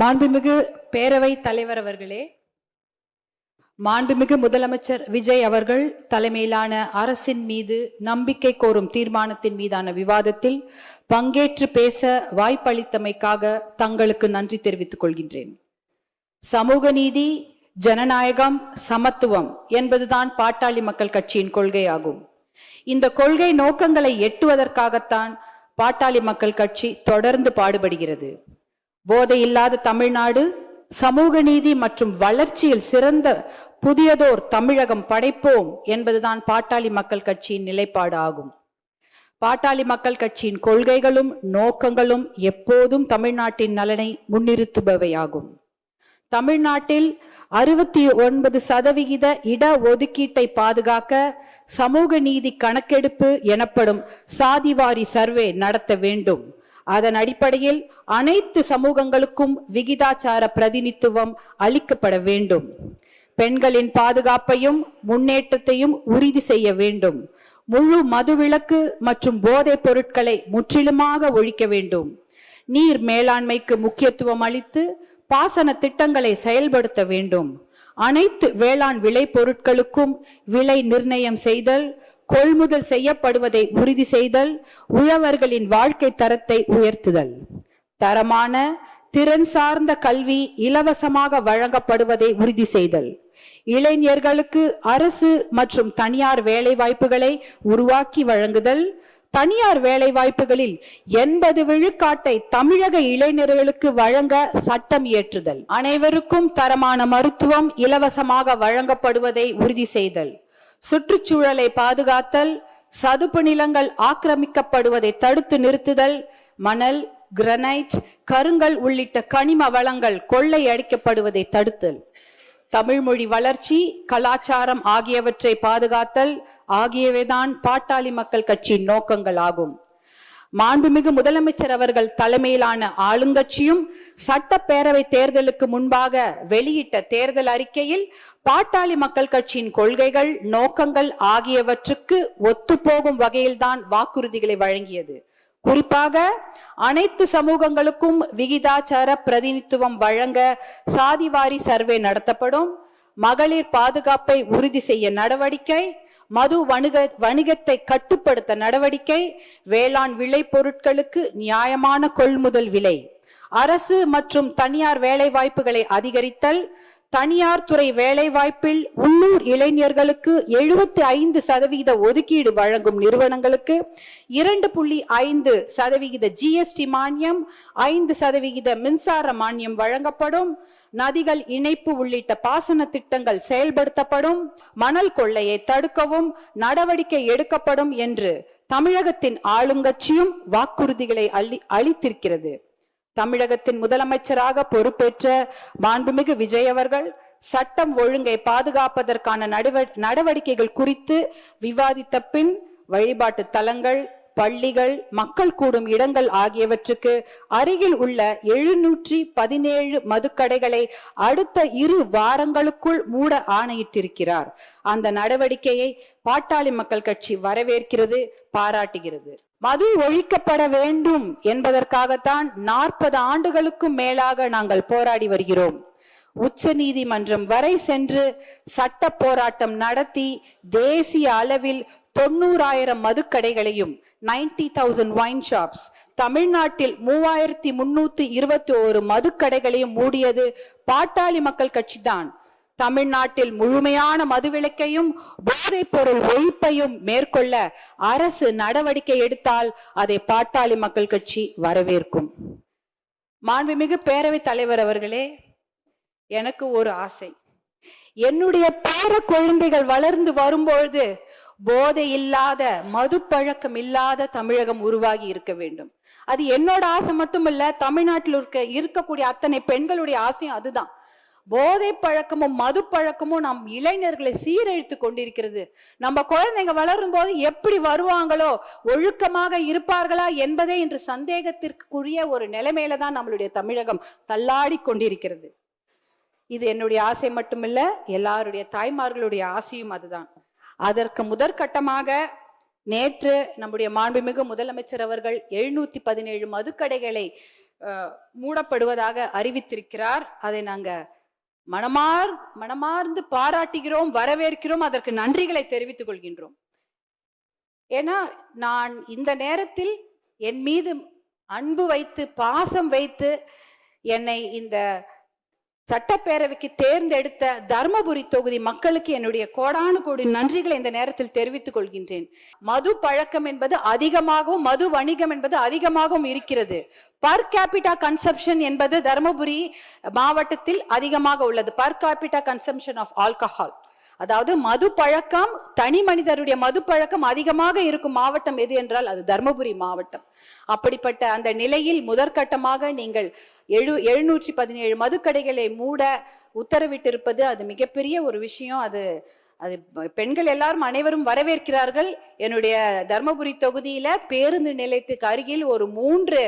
மாண்புமிகு பேரவை தலைவர் அவர்களே, மாண்புமிகு முதலமைச்சர் விஜய் அவர்கள் தலைமையிலான அரசின் மீது நம்பிக்கை கோரும் தீர்மானத்தின் மீதான விவாதத்தில் பங்கேற்று பேச வாய்ப்பளித்தமைக்காக தங்களுக்கு நன்றி தெரிவித்துக் கொள்கின்றேன். சமூக நீதி, ஜனநாயகம், சமத்துவம் என்பதுதான் பாட்டாளி மக்கள் கட்சியின் கொள்கையாகும். இந்த கொள்கை நோக்கங்களை எட்டுவதற்காகத்தான் பாட்டாளி மக்கள் கட்சி தொடர்ந்து பாடுபடுகிறது. போதை இல்லாத தமிழ்நாடு, சமூக நீதி மற்றும் வளர்ச்சியில் சிறந்த புதியதோர் தமிழகம் படைப்போம் என்பதுதான் பாட்டாளி மக்கள் கட்சியின் நிலைப்பாடு ஆகும். பாட்டாளி மக்கள் கட்சியின் கொள்கைகளும் நோக்கங்களும் எப்போதும் தமிழ்நாட்டின் நலனை முன்னிறுத்துபவையாகும். தமிழ்நாட்டில் 69% இட ஒதுக்கீட்டை பாதுகாக்க சமூக நீதி கணக்கெடுப்பு எனப்படும் சாதிவாரி சர்வே நடத்த வேண்டும். அதன் அடிப்படையில் அனைத்து சமூகங்களுக்கும் விகிதாச்சார பிரதிநிதித்துவம் அளிக்கப்பட வேண்டும். பெண்களின் பாதுகாப்பையும் முன்னேற்றத்தையும் உறுதி செய்ய வேண்டும். முழு மதுவிலக்கு மற்றும் போதைப் பொருட்களை முற்றிலுமாக ஒழிக்க வேண்டும். நீர் மேலாண்மைக்கு முக்கியத்துவம் அளித்து பாசன திட்டங்களை செயல்படுத்த வேண்டும். அனைத்து வேளாண் விளை பொருட்களுக்கும் விலை நிர்ணயம் செய்தல், கொள்முதல் செய்யப்படுவதை உறுதி செய்தல், உழவர்களின் வாழ்க்கை தரத்தை உயர்த்துதல், தரமான திறன் சார்ந்த கல்வி இலவசமாக வழங்கப்படுவதை உறுதி செய்தல், இளைஞர்களுக்கு அரசு மற்றும் தனியார் வேலை வாய்ப்புகளை உருவாக்கி வழங்குதல், தனியார் வேலை வாய்ப்புகளில் 80 விழுக்காட்டை தமிழக இளைஞர்களுக்கு வழங்க சட்டம் இயற்றுதல், அனைவருக்கும் தரமான மருத்துவம் இலவசமாக வழங்கப்படுவதை உறுதி செய்தல், சுற்றுச்சூழலை பாதுகாத்தல், சதுப்பு நிலங்கள் ஆக்கிரமிக்கப்படுவதை தடுத்து நிறுத்துதல், மணல், கிரனைட், கருங்கல் உள்ளிட்ட கனிம வளங்கள் கொள்ளை அடிக்கப்படுவதை தடுத்தல், தமிழ் மொழி வளர்ச்சி, கலாச்சாரம் ஆகியவற்றை பாதுகாத்தல் ஆகியவைதான் பாட்டாளி மக்கள் கட்சியின் நோக்கங்கள் ஆகும். மாண்புமிகு முதலமைச்சர் அவர்கள் தலைமையிலான ஆளுங்கட்சியும் சட்டப்பேரவை தேர்தலுக்கு முன்பாக வெளியிட்ட தேர்தல் அறிக்கையில் பாட்டாளி மக்கள் கட்சியின் கொள்கைகள், நோக்கங்கள் ஆகியவற்றுக்கு ஒத்துப்போகும் வகையில்தான் வாக்குறுதிகளை வழங்கியது. குறிப்பாக அனைத்து சமூகங்களுக்கும் விகிதாச்சார பிரதிநிதித்துவம் வழங்க சாதிவாரி சர்வே நடத்தப்படும், மகளிர் பாதுகாப்பை உறுதி செய்ய நடவடிக்கை, மது வணிகத்தை கட்டுப்படுத்த நடவடிக்கை, வேளாண் விளை பொருட்களுக்கு நியாயமான கொள்முதல் விலை, அரசு மற்றும் தனியார் வேலை வாய்ப்புகளை அதிகரித்தல், தனியார் துறை வேலை வாய்ப்பில் உள்ளூர் இளைஞர்களுக்கு 75% ஒதுக்கீடு வழங்கும் நிறுவனங்களுக்கு 2.5% GST மானியம், 5% மின்சார மானியம் வழங்கப்படும், நதிகள் இணைப்பு உள்ளிட்ட பாசன திட்டங்கள் செயல்படுத்தப்படும், மணல் கொள்ளையை தடுக்கவும் நடவடிக்கை எடுக்கப்படும் என்று தமிழகத்தின் ஆளுங்கட்சியும் வாக்குறுதிகளை அளித்திருக்கிறது. தமிழகத்தின் முதலமைச்சராக பொறுப்பேற்ற மாண்புமிகு விஜய் அவர்கள் சட்டம் ஒழுங்கை பாதுகாப்பதற்கான நடவடிக்கைகள் குறித்து விவாதித்த பின் வழிபாட்டு தலங்கள், பள்ளிகள், மக்கள் கூடும் இடங்கள் ஆகியவற்றுக்கு அருகில் உள்ள 717 மதுக்கடைகளை அடுத்த 2 வாரங்களுக்குள் மூட ஆணையிட்டிருக்கிறார். அந்த நடவடிக்கையை பாட்டாளி மக்கள் கட்சி வரவேற்கிறது, பாராட்டுகிறது. மது ஒழிக்கப்பட வேண்டும் என்பதற்காகத்தான் 40 ஆண்டுகளுக்கும் மேலாக நாங்கள் போராடி வருகிறோம். உச்ச நீதிமன்றம் வரை சென்று சட்ட போராட்டம் நடத்தி தேசிய அளவில் 90,000 மதுக்கடைகளையும் 90,000 வைன் ஷாப்ஸ், தமிழ்நாட்டில் 3,321 மதுக்கடைகளையும் மூடியது பாட்டாளி மக்கள் கட்சி தான். தமிழ்நாட்டில் முழுமையான மதுவிலக்கையும் போதைப் பொருள் ஒழிப்பையும் மேற்கொள்ள அரசு நடவடிக்கை எடுத்தால் அதை பாட்டாளி மக்கள் கட்சி வரவேற்கும். மாண்புமிகு பேரவை தலைவர் அவர்களே, எனக்கு ஒரு ஆசை. என்னுடைய பேர குழந்தைகள் வளர்ந்து வரும்பொழுது போதை இல்லாத, மது பழக்கம் இல்லாத தமிழகம் உருவாகி இருக்க வேண்டும். அது என்னோட ஆசை மட்டுமல்ல, தமிழ்நாட்டில் இருக்கக்கூடிய அத்தனை பெண்களுடைய ஆசையும் அதுதான். போதை பழக்கமும் மது பழக்கமும் நம் இளைஞர்களை சீரழித்து கொண்டிருக்கிறது. நம்ம குழந்தைங்க வளரும் போது எப்படி வருவாங்களோ, ஒழுக்கமாக இருப்பார்களா என்பதே இன்று சந்தேகத்திற்குரிய ஒரு நிலைமையில தான் நம்மளுடைய தமிழகம் தள்ளாடி கொண்டிருக்கிறது. இது என்னுடைய ஆசை மட்டுமில்ல, எல்லாருடைய தாய்மார்களுடைய ஆசையும் அதுதான். அதற்கு முதற்கட்டமாக நேற்று நம்முடைய மாண்புமிகு முதலமைச்சர் அவர்கள் 717 மதுக்கடைகளை மூடப்படுவதாக அறிவித்திருக்கிறார். அதை நாங்க மனமார்ந்து பாராட்டுகிறோம், வரவேற்கிறோம், அதற்கு நன்றிகளை தெரிவித்துக் கொள்கின்றோம். ஏன்னா நான் இந்த நேரத்தில் என் மீது அன்பு வைத்து பாசம் வைத்து என்னை இந்த சட்டப்பேரவைக்கு தேர்ந்தெடுத்த தர்மபுரி தொகுதி மக்களுக்கு என்னுடைய கோடானு கோடி நன்றிகளை இந்த நேரத்தில் தெரிவித்துக் கொள்கின்றேன். மது பழக்கம் என்பது அதிகமாகவும் மது வணிகம் என்பது அதிகமாகவும் இருக்கிறது. பர் கேபிட்டா கன்சம்ஷன் என்பது தர்மபுரி மாவட்டத்தில் அதிகமாக உள்ளது. Per capita consumption of alcohol, அதாவது மது பழக்கம், தனி மனிதருடைய மது பழக்கம் அதிகமாக இருக்கும் மாவட்டம் எது என்றால் அது தர்மபுரி மாவட்டம். அப்படிப்பட்ட அந்த நிலையில் முதற்கட்டமாக நீங்கள் 717 மதுக்கடைகளை மூட உத்தரவிட்டிருப்பது அது மிகப்பெரிய ஒரு விஷயம். அது பெண்கள் எல்லாரும் அனைவரும் வரவேற்கிறார்கள். என்னுடைய தர்மபுரி தொகுதியில பேருந்து நிலையத்துக்கு அருகில் ஒரு 3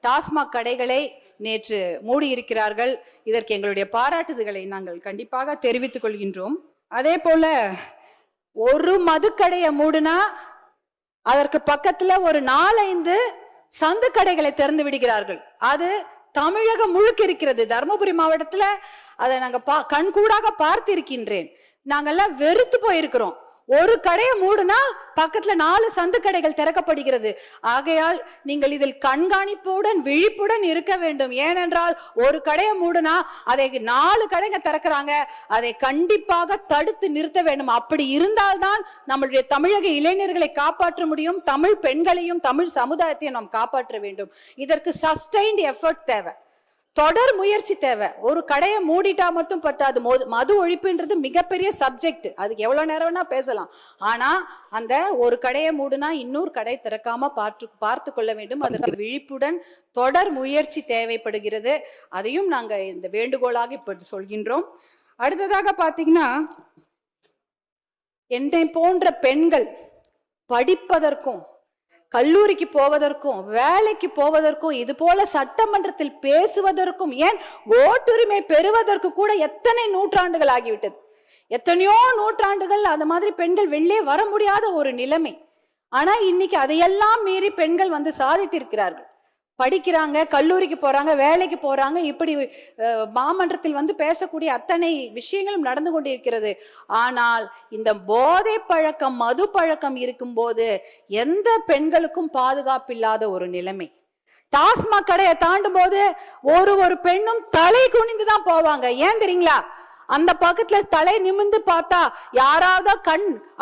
டாஸ்மாக் கடைகளை நேற்று மூடி இருக்கிறார்கள். இதற்கு எங்களுடைய பாராட்டுதல்களை நாங்கள் கண்டிப்பாக தெரிவித்துக் கொள்கின்றோம். அதே போல ஒரு மதுக்கடையை மூடுனா அதற்கு பக்கத்துல ஒரு 4-5 சந்து கடைகளை திறந்து விடுகிறார்கள். அது தமிழகம் முழுக்க இருக்கிறது. தர்மபுரி மாவட்டத்துல அதை நாங்க கண்கூடாக பார்த்திருக்கின்றேன். நாங்கெல்லாம் வெறுத்து போயிருக்கிறோம். ஒரு கடையை மூடுனா பக்கத்துல 4 சந்து கடைகள் திறக்கப்படுகிறது. ஆகையால் நீங்கள் இதில் கண்காணிப்புடன் விழிப்புடன் இருக்க வேண்டும். ஏனென்றால் ஒரு கடையை மூடுனா அதை 4 கடைங்க திறக்கிறாங்க. அதை கண்டிப்பாக தடுத்து நிறுத்த வேண்டும். அப்படி இருந்தால்தான் நம்மளுடைய தமிழக இளைஞர்களை காப்பாற்ற முடியும். தமிழ் பெண்களையும் தமிழ் சமுதாயத்தையும் நாம் காப்பாற்ற வேண்டும். இதற்கு சஸ்டைன்ட் எஃபர்ட் தேவை, தொடர் முயற்சி தேவை. ஒரு கடையை மூடிட்டா மட்டும் பட்டாது. மது ஒழிப்புன்றது மிகப்பெரிய சப்ஜெக்ட். அதுக்கு எவ்வளவு நேரம் வேணா பேசலாம். ஆனா அந்த ஒரு கடையை மூடுனா இன்னொரு கடை திறக்காம பார்த்து கொள்ள வேண்டும். அதற்கு விழிப்புடன் தொடர் முயற்சி தேவைப்படுகிறது. அதையும் நாங்க இந்த வேண்டுகோளாக இப்ப சொல்கின்றோம். அடுத்ததாக பாத்தீங்கன்னா, என்னை போன்ற பெண்கள் படிப்பதற்கும் கல்லூரிக்கு போவதற்கும் வேலைக்கு போவதற்கும் இது போல சட்டமன்றத்தில் பேசுவதற்கும் ஏன் ஓட்டுரிமை பெறுவதற்கு கூட எத்தனை நூற்றாண்டுகள் ஆகிவிட்டது. எத்தனையோ நூற்றாண்டுகள் அந்த மாதிரி பெண்கள் வெளியே வர முடியாத ஒரு நிலைமை. ஆனா இன்னைக்கு அதையெல்லாம் மீறி பெண்கள் வந்து சாதித்திருக்கிறார்கள். படிக்கிறாங்க, கல்லூரிக்கு போறாங்க, வேலைக்கு போறாங்க. இப்படி மாமன்றத்தில் வந்து பேசக்கூடிய அத்தனை விஷயங்களும் நடந்து கொண்டிருக்கிறது. ஆனால் இந்த போதை பழக்கம், மது பழக்கம் இருக்கும்போது எந்த பெண்களுக்கும் பாதுகாப்பில்லாத ஒரு நிலைமை. டாஸ்மாக் கடையை தாண்டும் போது ஒரு பெண்ணும் தலை குனிந்துதான் போவாங்க. ஏன் தெரியுங்களா? அந்த பக்கத்துல தலை நிமிந்து பார்த்தா யாராவது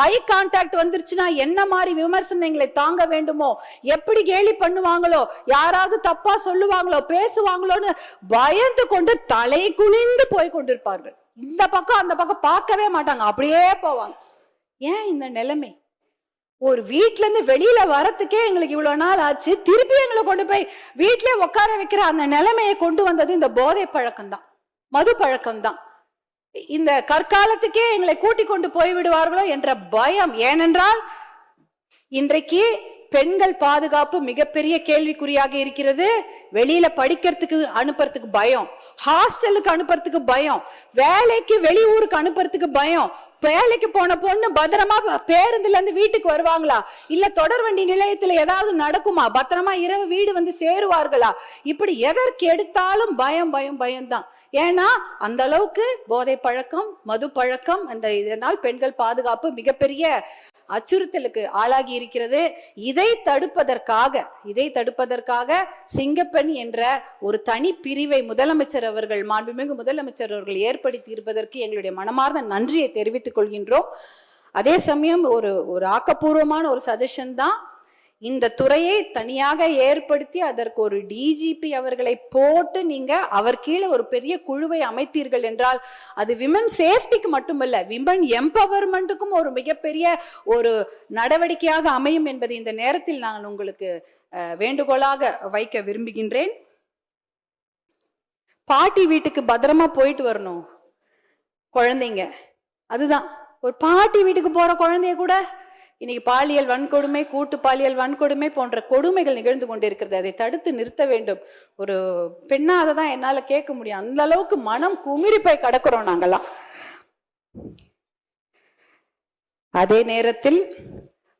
ஐ கான்டாக்ட் வந்துருச்சுன்னா என்ன மாதிரி விமர்சனங்களை தாங்க வேண்டுமோ, எப்படி கேலி பண்ணுவாங்களோ, யாராவது தப்பா சொல்லுவாங்களோ, பேசுவாங்களோன்னு பயந்து கொண்டு தலை குனிந்து போய் கொண்டிருப்பார்கள். இந்த பக்கம் அந்த பக்கம் பார்க்கவே மாட்டாங்க, அப்படியே போவாங்க. ஏன் இந்த நிலைமை? ஒரு வீட்டுல இருந்து வெளியில வரத்துக்கே எங்களுக்கு இவ்வளவு நாள் ஆச்சு. திருப்பி எங்களை கொண்டு போய் வீட்டிலே உட்கார வைக்கிற அந்த நிலைமையை கொண்டு வந்தது இந்த போதை பழக்கம் தான், மது பழக்கம் தான். இந்த கற்காலத்துக்கே எங்களை கூட்டிக் கொண்டு போய்விடுவார்களோ என்ற பயம். ஏனென்றால் இன்றைக்கு பெண்கள் பாதுகாப்பு மிகப்பெரிய கேள்விக்குறியாக இருக்கிறது. வெளியில படிக்கிறதுக்கு அனுப்புறதுக்கு பயம், ஹாஸ்டலுக்கு அனுப்புறதுக்கு பயம், வேலைக்கு வெளியூருக்கு அனுப்புறதுக்கு பயம். வேலைக்கு போன பொண்ணு பத்திரமா பேருந்துல இருந்து வீட்டுக்கு வருவாங்களா, இல்ல தொடர்வண்டி நிலையத்துல ஏதாவது நடக்குமா, பத்திரமா இரவு வீடு வந்து சேருவார்களா, இப்படி எதற்கு எடுத்தாலும் பயம் பயம் பயம்தான். ஏன்னா அந்த அளவுக்கு போதை பழக்கம், மது பழக்கம், அந்த இதனால் பெண்கள் பாதுகாப்பு மிகப்பெரிய அச்சுறுத்தலுக்கு ஆளாகி இருக்கிறது. இதை தடுப்பதற்காக சிங்கப்பெண் என்ற ஒரு தனி பிரிவை முதலமைச்சர் அவர்கள், மாண்புமிகு முதலமைச்சர் அவர்கள் ஏற்படுத்தி இருப்பதற்கு எங்களுடைய மனமார்ந்த நன்றியை தெரிவித்துக் கொள்கின்றோம். அதே சமயம் ஒரு ஆக்கப்பூர்வமான ஒரு சஜஷன் தான், இந்த துறையை தனியாக ஏற்படுத்தி அதற்கு ஒரு டிஜிபி அவர்களை போட்டு நீங்க அவர் கீழே ஒரு பெரிய குழுவை அமைத்தீர்கள் என்றால் அது விமன் சேஃப்டிக்கு மட்டுமல்ல, விமன் எம்பவர்மெண்ட்டுக்கும் ஒரு மிகப்பெரிய ஒரு நடவடிக்கையாக அமையும் என்பதை இந்த நேரத்தில் நான் உங்களுக்கு வேண்டுகோளாக வைக்க விரும்புகின்றேன். பாட்டி வீட்டுக்கு பத்திரமா போயிட்டு வரணும் குழந்தைங்க. அதுதான், ஒரு பாட்டி வீட்டுக்கு போற குழந்தைய கூட இன்னைக்கு பாலியல் வன்கொடுமை, கூட்டு பாலியல் வன்கொடுமை போன்ற கொடுமைகள் நிகழ்ந்து கொண்டிருக்கிறது. அதை தடுத்து நிறுத்த வேண்டும். ஒரு பெண்ணா அதை தான் என்னால கேட்க முடியும். அந்த அளவுக்கு மனம் குமிறி போய் கடக்கிறோம் நாங்கெல்லாம். அதே நேரத்தில்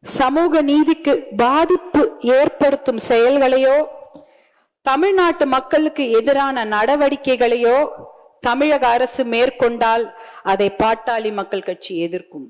சமூக நீதிக்கு பாதிப்பு ஏற்படுத்தும் செயல்களையோ தமிழ்நாட்டு மக்களுக்கு எதிரான நடவடிக்கைகளையோ தமிழக அரசு மேற்கொண்டால் அதை பாட்டாளி மக்கள் கட்சி எதிர்க்கும்.